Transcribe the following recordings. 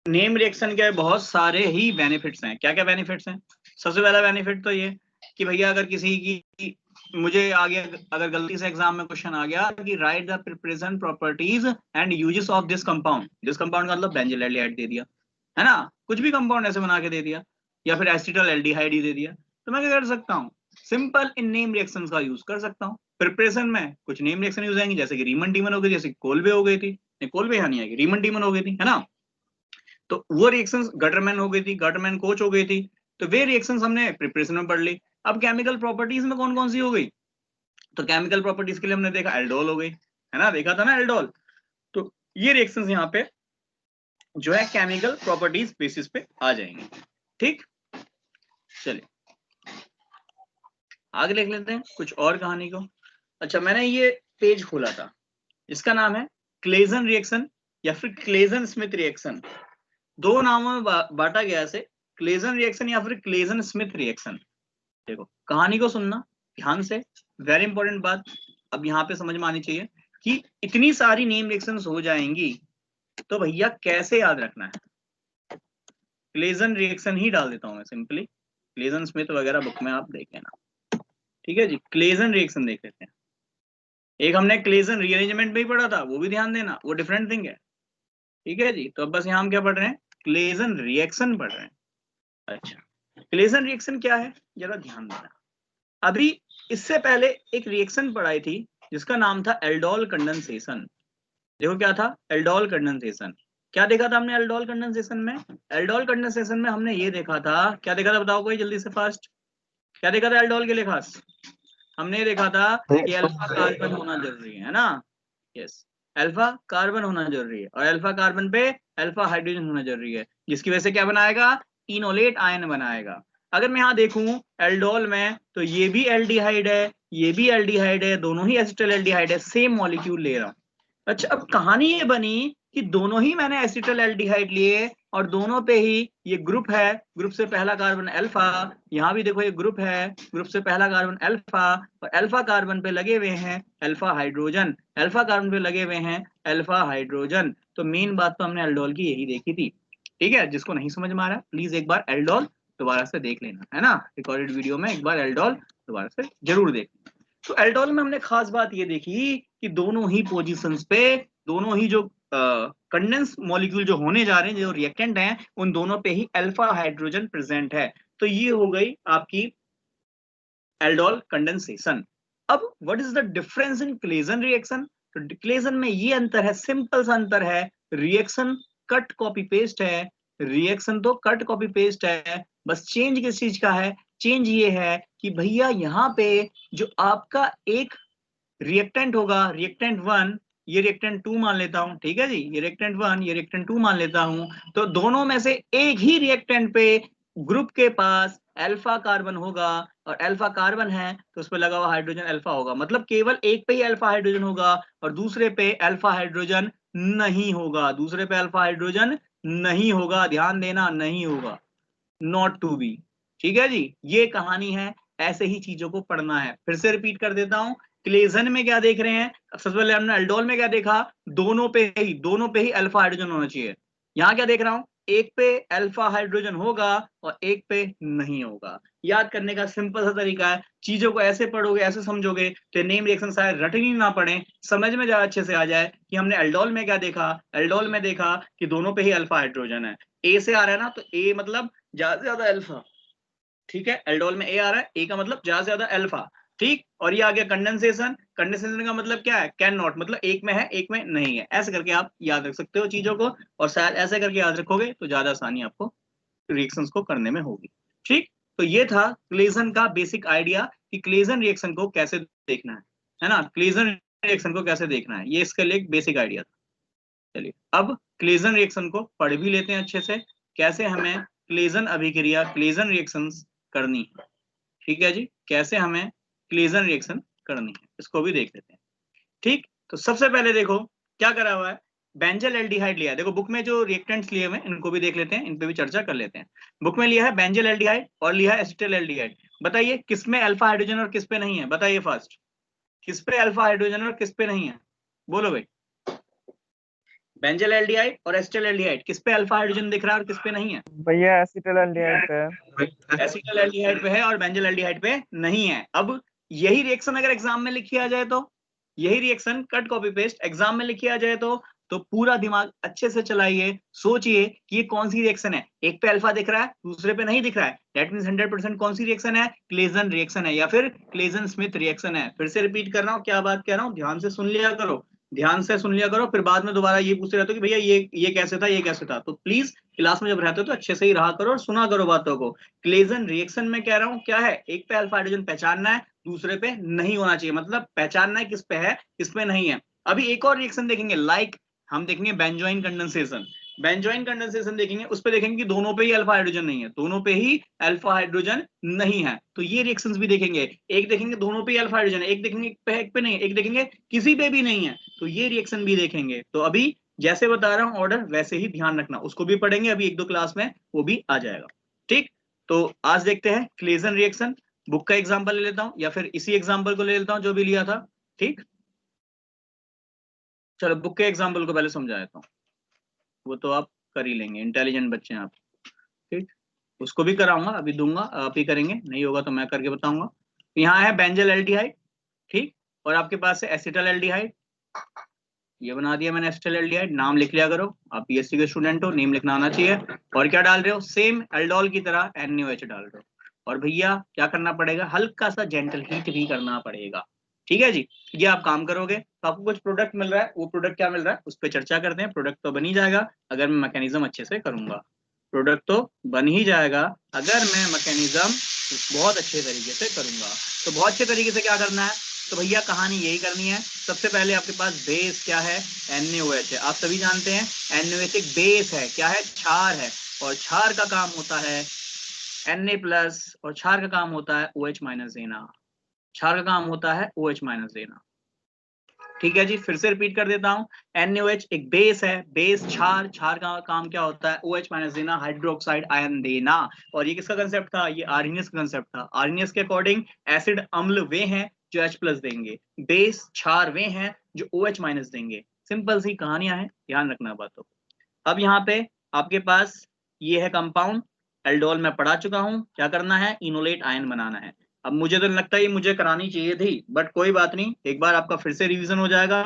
Name reaction के बहुत सारे ही बेनिफिट्स हैं। क्या क्या बेनिफिट्स हैं? सबसे पहला बेनिफिट तो ये कि भैया अगर किसी की, मुझे आगे अगर गलती से एग्जाम में क्वेश्चन आ गया कि right the present properties and uses of this compound, this compound का मतलब बेंजिल एल्डिहाइड दे दिया है ना, कुछ भी कंपाउंड ऐसे बना के दे दिया, या फिर एसिटल एल्डिहाइड ही दे दिया, तो मैं क्या कर सकता हूँ? सिंपल इन नेम रिएक्शन का यूज कर सकता हूँ। प्रिपरेशन में कुछ नेम रिएक्शन यूज आएंगे, जैसे कि रीमन डीमन हो गई, जैसे कोलबे हो गई थी, कोलबे यहाँ नहीं आएगी, रीमन डीमन हो गई थी, है ना। तो वो रिएक्शंस गटरमैन हो गई थी, गटरमैन कोच हो गई थी, तो वे रिएक्शंस हमने प्रिपरेशन में पढ़ ली। अब केमिकल प्रॉपर्टीज में कौन कौन सी हो गई? तो केमिकल प्रॉपर्टीज के लिए हमने देखा एल्डोल हो गई, है ना, देखा था ना एल्डोल। तो ये रिएक्शंस यहाँ पे जो है केमिकल प्रॉपर्टीज बेसिस पे आ जाएंगे। ठीक, चलिए आगे देख लेते हैं कुछ और कहानी को। अच्छा, मैंने ये पेज खोला था, इसका नाम है क्लेजन रिएक्शन या फिर क्लेजन स्मिथ रिएक्शन। दो नामों में बांटा गया है, क्लेजन रिएक्शन या फिर क्लेजन स्मिथ रिएक्शन। देखो कहानी को सुनना ध्यान से, वेरी इंपॉर्टेंट बात अब यहाँ पे समझ में आनी चाहिए कि इतनी सारी नेम रिएक्शंस हो जाएंगी तो भैया कैसे याद रखना है। क्लेजन रिएक्शन ही डाल देता हूं मैं सिंपली, क्लेजन स्मिथ वगैरह बुक में आप देख लेना। ठीक है जी, क्लेजन रिएक्शन देख लेते हैं। एक हमने क्लेजन रीअरेंजमेंट में ही पढ़ा था, वो भी ध्यान देना, वो डिफरेंट थिंग है। ठीक है जी, तो अब बस यहाँ हम क्या पढ़ रहे हैं? क्लेजन रिएक्शन पढ़ रहे हैं। अच्छा, क्लेजन रिएक्शन क्या है जरा ध्यान देना। अभी इससे पहले एक रिएक्शन पढ़ाई थी जिसका नाम था एल्डोल कंडेंसेशन। देखो क्या था एल्डोल कंडेंसेशन, क्या देखा था हमने एल्डोल कंडेंसेशन में? एल्डोल कंडेंसेशन में हमने ये देखा था, क्या देखा था बताओ कोई जल्दी से फास्ट, क्या देखा था एल्डोल के लिए खास? हमने ये देखा था कि अल्फा कार्बन होना जरूरी है ना। यस, अल्फा कार्बन होना जरूरी है, और अल्फा कार्बन पे अल्फा हाइड्रोजन होना जरूरी है, जिसकी वजह से क्या बनाएगा? इनोलेट आयन बनाएगा। अगर मैं यहाँ देखूं एल्डोल में, तो ये भी एल्डिहाइड है, ये भी एल्डिहाइड है, दोनों ही एसिटल एल्डिहाइड है, सेम मॉलिक्यूल ले रहा हूं। अच्छा, अब कहानी ये बनी कि दोनों ही मैंने एसिटल एल्डिहाइड लिए और दोनों पे ही ये ग्रुप है, ग्रुप से पहला कार्बन अल्फा, यहाँ भी देखो ये ग्रुप है, ग्रुप से पहला कार्बन अल्फा, और अल्फा कार्बन पे लगे हुए हैं अल्फा हाइड्रोजन, अल्फा कार्बन पे लगे हुए हैं अल्फा हाइड्रोजन। तो मेन बात तो हमने एल्डोल की यही देखी थी। ठीक है, जिसको नहीं समझ में आ रहा प्लीज एक बार एल्डोल दोबारा से देख लेना, है ना, रिकॉर्डेड वीडियो में एक बार एल्डोल दोबारा से जरूर देख। तो एल्डोल में हमने खास बात ये देखी कि दोनों ही पोजीशंस पे, दोनों ही जो कंडेंस मॉलिक्यूल जो होने जा रहे हैं, जो रिएक्टेंट हैं, उन दोनों पे ही अल्फा हाइड्रोजन प्रेजेंट है। तो ये हो गई आपकी एल्डोल कंडेंसेशन। अब what is the difference in Claisen reaction? तो क्लेजन में ये अंतर है, सिंपल सा अंतर है, रिएक्शन कट कॉपी पेस्ट है, रिएक्शन तो कट कॉपी पेस्ट है, बस चेंज किस चीज का है? चेंज ये है कि भैया यहाँ पे जो आपका एक रिएक्टेंट होगा, रिएक्टेंट वन, ये रिएक्टेंट टू मान लेता हूं, ठीक है जी, ये रिएक्टेंट वन, ये रिएक्टेंट टू मान लेता हूं, तो दोनों में से एक ही रिएक्टेंट पे ग्रुप के पास अल्फा कार्बन होगा, और अल्फा कार्बन है तो उस पर लगा हुआ हाइड्रोजन अल्फा होगा, मतलब केवल एक पे ही अल्फा हाइड्रोजन होगा और दूसरे पे अल्फा हाइड्रोजन नहीं होगा, दूसरे पे अल्फा हाइड्रोजन नहीं होगा, ध्यान देना, नहीं होगा, नॉट टू बी। ठीक है जी, ये कहानी है, ऐसे ही चीजों को पढ़ना है। फिर से रिपीट कर देता हूं, क्लेजन में क्या देख रहे हैं? सबसे पहले हमने एल्डोल में क्या देखा? दोनों पे ही अल्फा हाइड्रोजन होना चाहिए। यहां क्या देख रहा हूं? एक पे अल्फा हाइड्रोजन होगा और एक पे नहीं होगा। याद करने का सिंपल सा तरीका है, चीजों को ऐसे पढ़ोगे, ऐसे समझोगे तो नेम रिएक्शन शायद रटनी ही ना पड़े, समझ में ज्यादा अच्छे से आ जाए कि हमने एल्डोल में क्या देखा। एल्डोल में देखा कि दोनों पे ही अल्फा हाइड्रोजन है, ए से आ रहा है ना, तो ए मतलब ज्यादा से ज्यादा अल्फा। ठीक है, एल्डोल में ए आ रहा है, ए का मतलब ज्यादा से ज्यादा अल्फा। ठीक, और ये आ गया कंडेंसेशन, कंडेंसेशन का मतलब क्या है? कैन नॉट, मतलब एक में है एक में नहीं है, ऐसे करके आप याद रख सकते हो चीजों को, और शायद ऐसे करके याद रखोगे तो ज्यादा आसानी आपको रिएक्शंस को करने में होगी। ठीक, तो ये था क्लेजन का बेसिक आइडिया कि क्लेजन रिएक्शन को कैसे देखना है ना, क्लेजन रिएक्शन को कैसे देखना है, ये इसके लिए एक बेसिक आइडिया था। चलिए अब क्लेजन रिएक्शन को पढ़ भी लेते हैं अच्छे से, कैसे हमें क्लेजन अभिक्रिया, क्लेजन रिएक्शंस करनी है। ठीक है जी, कैसे हमें क्लेजन रिएक्शन करनी है इसको भी देख लेते हैं। ठीक, तो सबसे पहले देखो क्या करा हुआ है, बेंजल एल्डिहाइड लिया है। देखो बुक में जो रिएक्टेंट्स लिए हुए हैं इनको भी देख लेते हैं, इन पे भी चर्चा कर लेते हैं। बुक में लिया है बेंजल एल्डिहाइड और लिया है एसिटल एल्डिहाइड। बताइए किस में अल्फा हाइड्रोजन और किस पे नहीं है? बताइए फास्ट, किस पे अल्फा हाइड्रोजन और किस पे नहीं है? बोलो भाई। बेंजल एल्डिहाइड और एसिटल एल्डिहाइड, किस पे अल्फा हाइड्रोजन दिख रहा है और किस पे नहीं है? भैया एसिटल एल्डिहाइड पे है। एसिटल एल्डिहाइड पे है और बेंजल एल्डिहाइड पे नहीं है। अब यही रिएक्शन अगर एग्जाम में लिखी आ जाए तो, यही reaction cut copy paste exam में लिखी आ जाए तो पूरा दिमाग अच्छे से चलाइए, सोचिए कि ये कौन सी रिएक्शन है। एक पे अल्फा दिख रहा है, दूसरे पे नहीं दिख रहा है, दैट मींस 100% कौन सी रिएक्शन है? क्लेजन रिएक्शन है या फिर क्लेजन स्मिथ रिएक्शन है। फिर से रिपीट कर रहा हूँ, क्या बात कह रहा हूँ, ध्यान से सुन लिया करो, ध्यान से सुन लिया करो। फिर बाद में दोबारा ये पूछते रहते हो कि भैया ये कैसे था, ये कैसे था। तो प्लीज क्लास में जब रहते हो तो अच्छे से ही रहा करो और सुना करो बातों को। क्लेजन रिएक्शन में कह रहा हूँ क्या है, एक पे अल्फा हाइड्रोजन पहचानना है, दूसरे पे नहीं होना चाहिए, मतलब पहचानना है किस पे है किस पे नहीं है। अभी एक और रिएक्शन देखेंगे, लाइक हम देखेंगे बेंजोइन कंडेंसेशन। बेंजोइन कंडेंसेशन देखेंगे, उस पे देखेंगे कि दोनों पे ही अल्फा हाइड्रोजन नहीं है, दोनों पे ही अल्फा हाइड्रोजन नहीं है। तो ये रिएक्शंस भी देखेंगे, एक देखेंगे दोनों पे ही अल्फा हाइड्रोजन है, एक देखेंगे एक पे नहीं है, एक देखेंगे किसी पे भी नहीं है, तो ये रिएक्शन भी देखेंगे। तो अभी जैसे बता रहा हूं ऑर्डर वैसे ही ध्यान रखना, उसको भी पढ़ेंगे अभी एक दो क्लास में, वो भी आ जाएगा। ठीक, तो आज देखते हैं क्लेजन रिएक्शन। बुक का एग्जांपल ले लेता हूं या फिर इसी एग्जांपल को ले लेता हूं जो भी लिया था। ठीक, चलो बुक के एग्जांपल को पहले समझा देता हूं, वो तो आप कर ही लेंगे, इंटेलिजेंट बच्चे हैं आप। ठीक, उसको भी कराऊंगा, अभी दूंगा, आप ही करेंगे, नहीं होगा तो मैं करके बताऊंगा। यहाँ है बेंजल एल्डिहाइड, ठीक, और आपके पास है एसिटल एल्डिहाइड, ये बना दिया मैंने एसिटल एल्डिहाइड। नाम लिख लिया करो, आप पीएससी के स्टूडेंट हो, नेम लिखना आना चाहिए। और क्या डाल रहे हो, सेम एल्डोल की तरह NaOH डाल रहे हो। और भैया क्या करना पड़ेगा, हल्का सा जेंटल हीट भी करना पड़ेगा। ठीक है जी, ये आप काम करोगे तो आपको कुछ प्रोडक्ट मिल रहा है, वो प्रोडक्ट क्या मिल रहा है उस पर चर्चा करते हैं। प्रोडक्ट तो बन ही जाएगा अगर मैं मैकेनिज्म अच्छे से करूंगा, प्रोडक्ट तो बन ही जाएगा अगर मैं मैकेनिज्म बहुत अच्छे तरीके से करूंगा। तो बहुत अच्छे तरीके से क्या करना है, तो भैया कहानी यही करनी है। सबसे पहले आपके पास बेस क्या है, NaOH है, आप सभी जानते हैं NaOH एक बेस है, क्या है, क्षार है। और क्षार का काम होता है Na+, और क्षार का काम होता है OH माइनस देना, क्षार का काम होता है OH माइनस देना। ठीक है जी, फिर से रिपीट कर देता हूं, NaOH एक बेस है, बेस क्षार, क्षार का काम क्या होता है, OH माइनस देना, हाइड्रोक्साइड आयन देना। और ये किसका कंसेप्ट था, ये आर्हेनियस का कंसेप्ट था। आर्हेनियस के अकॉर्डिंग एसिड अम्ल वे हैं जो H+ देंगे, बेस क्षार वे हैं जो OH माइनस देंगे। सिंपल सी कहानियां हैं, ध्यान रखना बातों को। अब यहाँ पे आपके पास ये है कंपाउंड, एल्डोल मैं पढ़ा चुका हूं, क्या करना है, इनोलेट आयन बनाना है। अब मुझे तो लगता है ये मुझे करानी चाहिए थी, बट कोई बात नहीं, एक बार आपका फिर से रिवीजन हो जाएगा।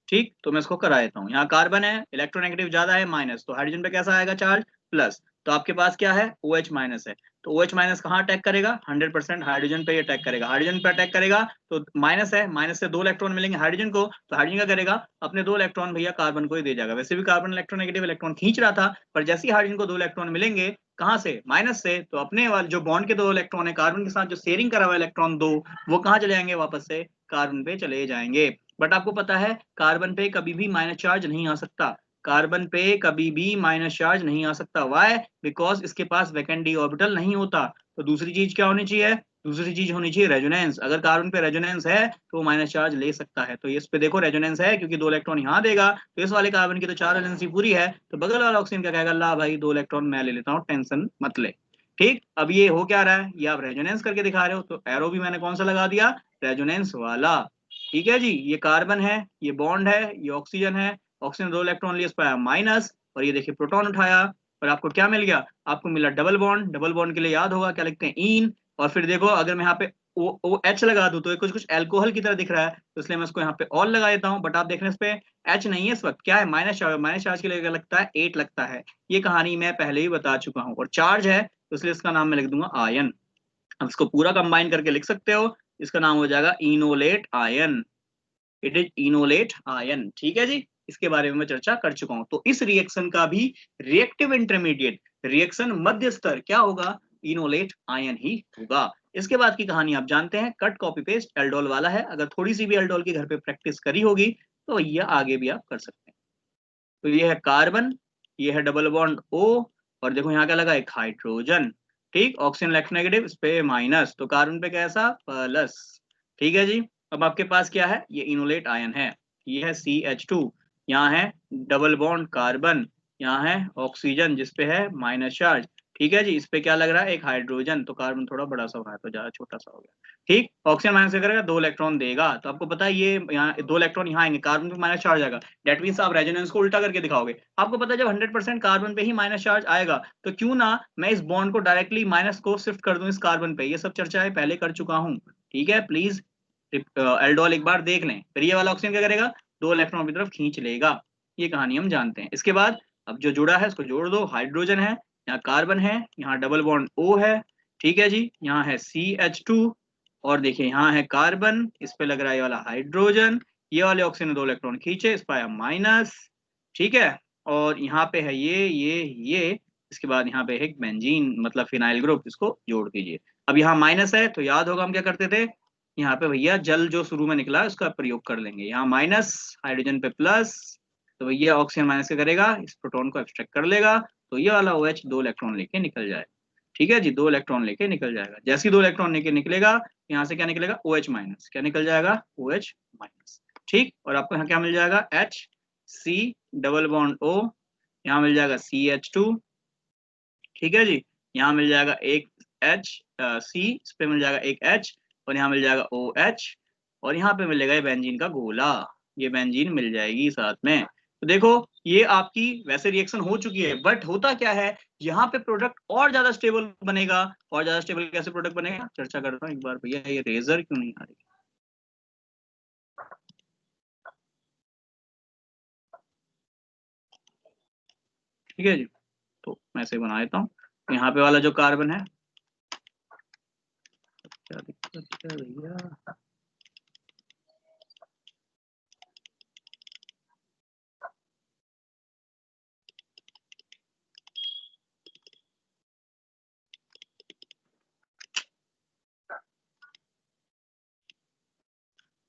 ठीक, तो मैं इसको करा देता हूँ। यहाँ कार्बन है, इलेक्ट्रोनेगेटिव ज्यादा है माइनस, तो हाइड्रोजन पे कैसा आएगा चार्ज, प्लस। तो आपके पास क्या है, OH माइनस है, तो OH माइनस कहाँ अटैक करेगा, 100% हाइड्रोजन पे अटैक करेगा। हाइड्रोजन पे अटैक करेगा तो माइनस है, माइनस से 2 इलेक्ट्रॉन मिलेंगे हाइड्रोजन को, तो हाइड्रोजन क्या करेगा, अपने 2 इलेक्ट्रॉन भैया कार्बन को ही दे जाएगा। वैसे भी कार्बन इलेक्ट्रोनेगेटिव इलेक्ट्रॉन खींच रहा था, पर जैसे ही हाइड्रोजन को 2 इलेक्ट्रॉन मिलेंगे, कहाँ से, माइनस से, तो अपने वाले जो बॉन्ड के 2 इलेक्ट्रॉन है कार्बन के साथ जो शेयरिंग करा हुआ इलेक्ट्रॉन 2, वो कहाँ चले जाएंगे, वापस से कार्बन पे चले जाएंगे। बट आपको पता है कार्बन पे कभी भी माइनस चार्ज नहीं आ सकता, कार्बन पे कभी भी माइनस चार्ज नहीं आ सकता। वाई, बिकॉज इसके पास वैकेंट डी ऑर्बिटल नहीं होता। तो दूसरी चीज क्या होनी चाहिए, दूसरी चीज होनी चाहिए रेजोनेंस। अगर कार्बन पे रेजोनेंस है तो वो माइनस चार्ज ले सकता है। तो इस पे देखो रेजोनेंस है, क्योंकि 2 इलेक्ट्रॉन यहाँ देगा, तो इस वाले कार्बन की तो 4 वैलेंसी पूरी है, तो बगल वाला ऑक्सीजन क्या कहेगा, ला भाई 2 इलेक्ट्रॉन मैं ले लेता हूँ, टेंशन मत ले। ठीक, अब ये हो क्या रहा है, ये आप रेजोनेंस करके दिखा रहे हो, तो एरो भी मैंने कौन सा लगा दिया, रेजोनेंस वाला। ठीक है जी, ये कार्बन है, ये बॉन्ड है, ये ऑक्सीजन है, ऑक्सीजन 2 इलेक्ट्रॉन लिए, इस पर माइनस, और ये देखिए प्रोटॉन उठाया, और आपको क्या मिल गया, आपको मिला डबल बॉन्ड। डबल बॉन्ड के लिए याद होगा क्या लिखते हैं, इन। और फिर देखो अगर मैं यहाँ पे OH लगा दूं तो ये कुछ कुछ एल्कोहल की तरह दिख रहा है, तो इसलिए मैं इसको यहाँ पे ऑल लगा देता हूँ। बट आप देख रहे हैं इस पे H नहीं है इस वक्त, क्या है, माइनस चार्ज। माइनस चार्ज के लिए क्या लगता है, 8 लगता है। ये कहानी मैं पहले ही बता चुका हूँ। और चार्ज है तो इसलिए इसका नाम मैं लिख दूंगा आयन। अब इसको पूरा कंबाइन करके लिख सकते हो, इसका नाम हो जाएगा enolate ion. It is enolate ion. ठीक है जी, इसके बारे में मैं चर्चा कर चुका हूं। तो इस रिएक्शन का भी रिएक्टिव इंटरमीडिएट, रिएक्शन मध्य स्तर क्या होगा, इनोलेट आयन ही होगा। इसके बाद की कहानी आप जानते हैं, कट कॉपी पेस्ट एल्डोल वाला है। अगर थोड़ी सी भी एल्डोल की घर पे प्रैक्टिस करी होगी तो ये आगे भी आप कर सकते हैं। तो ये है कार्बन, ये है डबल बॉन्ड O, और देखो यहाँ क्या लगा, एक हाइड्रोजन। ठीक, ऑक्सीजन इलेक्ट्रोनेगेटिव, इस पे माइनस, तो कार्बन पे कैसा, प्लस। ठीक है जी, अब आपके पास क्या है, ये इनोलेट आयन है, ये है CH2, यहाँ है डबल बॉन्ड कार्बन, यहाँ है ऑक्सीजन जिसपे है माइनस चार्ज। ठीक है जी। इस पे क्या लग रहा है, एक हाइड्रोजन, तो कार्बन थोड़ा बड़ा सा हुआ है तो ज्यादा छोटा सा हो गया। ठीक, ऑक्सीजन माइनस क्या करेगा, 2 इलेक्ट्रॉन देगा। तो आपको पता है ये यहाँ 2 इलेक्ट्रॉन यहाँ आएंगे, कार्बन पे माइनस चार्ज आएगा। डेट मीन्स आप रेजोनेंस को उल्टा करके दिखाओगे। आपको पता है जब 100% कार्बन पे ही माइनस चार्ज आएगा तो क्यों ना मैं इस बॉन्ड को डायरेक्टली माइनस को शिफ्ट कर दूं इस कार्बन पे। ये सब चर्चाएं पहले कर चुका हूँ, ठीक है। प्लीज एल्डोल एक बार देख लें। फिर ये वाला ऑक्सीजन क्या करेगा, 2 इलेक्ट्रॉन की तरफ खींच लेगा। ये कहानी हम जानते हैं। इसके बाद अब जो जुड़ा है उसको जोड़ दो, हाइड्रोजन है, यहाँ कार्बन है, यहाँ डबल बॉन्ड O है, ठीक है जी। यहाँ है CH2 और देखिए यहाँ है कार्बन, इस पे लग रहा है ये वाला हाइड्रोजन। ये वाले ऑक्सीजन ने 2 इलेक्ट्रॉन खींचे, इस पर आया माइनस, ठीक है। और यहाँ पे है ये इसके बाद यहाँ पे है बेंजीन मतलब फिनाइल ग्रुप, इसको जोड़ दीजिए। अब यहाँ माइनस है तो याद होगा हम क्या करते थे, यहाँ पे भैया जल जो शुरू में निकला है उसका प्रयोग कर लेंगे। यहाँ माइनस, हाइड्रोजन पे प्लस, तो भैया ऑक्सीजन माइनस क्या करेगा, इस प्रोटॉन को एक्सट्रैक्ट कर लेगा, तो ये वाला OH 2 इलेक्ट्रॉन लेके निकल जाएगा। ठीक है जी, 2 इलेक्ट्रॉन लेके निकल जाएगा। जैसे ही 2 इलेक्ट्रॉन लेके निकलेगा यहाँ से क्या निकलेगा, OH माइनस, क्या निकल जाएगा, OH माइनस। ठीक, और आपको यहाँ क्या मिल जाएगा, HC डबल बॉन्ड O, यहाँ मिल जाएगा CH2, ठीक है जी। यहाँ मिल जाएगा एक C, इस पे मिल जाएगा एक H, और यहाँ मिल जाएगा OH, और यहाँ पे मिलेगा ये बेंजीन का गोला, ये बेंजीन मिल जाएगी साथ में। तो देखो ये आपकी वैसे रिएक्शन हो चुकी है, बट होता क्या है, यहाँ पे प्रोडक्ट और ज्यादा स्टेबल बनेगा। और ज्यादा स्टेबल कैसे प्रोडक्ट बनेगा, चर्चा करता हूँ एक बार। भैया ये रेजर क्यों नहीं आ रही, ठीक है जी। तो मैं ऐसे बना देता हूँ। यहाँ पे वाला जो कार्बन है, क्या दिक्कत है भैया,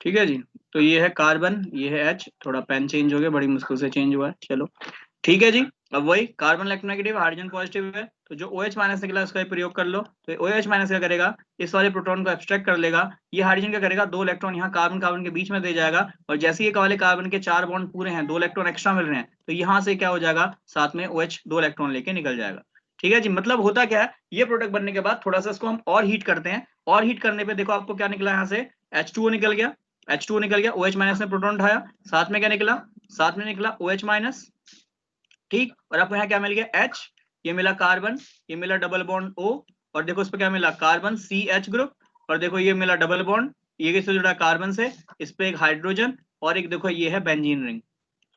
ठीक है जी। तो ये है कार्बन, ये है H, थोड़ा पेन चेंज हो गया, बड़ी मुश्किल से चेंज हुआ है, चलो ठीक है जी। अब वही कार्बन इलेक्ट्रोनेगेटिव, हाइड्रोजन पॉजिटिव है, तो जो OH माइनस निकला उसका प्रयोग कर लो। तो OH माइनस क्या करेगा, इस वाले प्रोटॉन को एब्स्ट्रैक्ट कर लेगा। ये हाइड्रोजन क्या करेगा, 2 इलेक्ट्रॉन यहाँ कार्बन कार्बन के बीच में दे जाएगा, और जैसे ये वाले कार्बन के 4 बॉन्ड पूरे हैं, 2 इलेक्ट्रॉन एक्स्ट्रा मिल रहे हैं, तो यहाँ से क्या हो जाएगा, साथ में OH 2 इलेक्ट्रॉन लेके निकल जाएगा। ठीक है जी। मतलब होता क्या है, ये प्रोडक्ट बनने के बाद थोड़ा सा इसको हम और हीट करते हैं, और हीट करने पे देखो आपको क्या निकला, यहाँ से H2O निकल गया, H2O निकल गया, OH माइनस ने प्रोटॉन उठाया, साथ में क्या निकला, साथ में निकला OH माइनस, ठीक। और आपको यहाँ क्या मिल गया, H, ये मिला कार्बन, ये मिला डबल बॉन्ड O, और देखो इस पे क्या मिला, कार्बन CH ग्रुप, और देखो ये मिला डबल बॉन्ड, ये किससे जुड़ा, कार्बन से, इस पे एक हाइड्रोजन, और एक देखो ये है बेंजीन रिंग।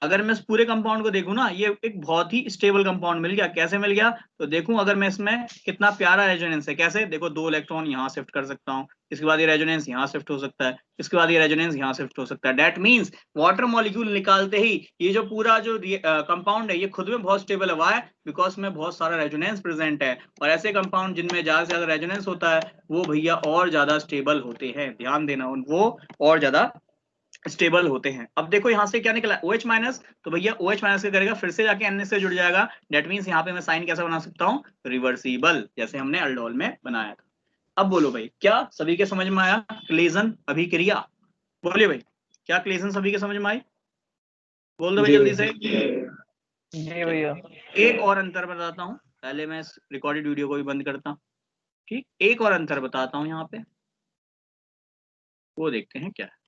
अगर मैं इस पूरे कंपाउंड को देखूं ना, ये एक बहुत ही स्टेबल कंपाउंड मिल गया। कैसे मिल गया, तो देखूं अगर मैं इसमें कितना प्यारा रेजोनेंस है, कैसे देखो, 2 इलेक्ट्रॉन यहाँ शिफ्ट कर सकता हूँ, इसके बाद ये रेजोनेंस यहाँ शिफ्ट हो सकता है, इसके बाद ये रेजोनेंस यहाँ शिफ्ट हो सकता है। दैट मींस वाटर मॉलिक्यूल निकालते ही ये जो पूरा जो कंपाउंड है ये खुद में बहुत स्टेबल है। व्हाई, बिकॉज में बहुत सारा रेजोनेंस प्रेजेंट है, और ऐसे कंपाउंड जिनमें ज्यादा से ज्यादा रेजोनेंस होता है वो भैया और ज्यादा स्टेबल होते हैं। ध्यान देना, वो और ज्यादा स्टेबल होते हैं। अब देखो यहाँ से क्या निकला, OH माइनस, तो भैया OH माइनस क्या करेगा, फिर से जाके NH से जुड़ जाएगा। डेट मीन्स यहाँ पे मैं साइन कैसा बना सकता हूँ, रिवर्सिबल, जैसे हमने अल्डोल में बनाया था। अब बोलो भाई, क्या सभी के समझ में आया क्लेजन अभिक्रिया, बोलिए भाई, क्या क्लेजन सभी के समझ में आई, बोल दो भाई जल्दी से। जी भैया। एक और अंतर बताता हूँ, पहले मैं इस रिकॉर्डेड वीडियो को भी बंद करता हूँ। ठीक, एक और अंतर बताता हूँ यहाँ पे, वो देखते हैं क्या है।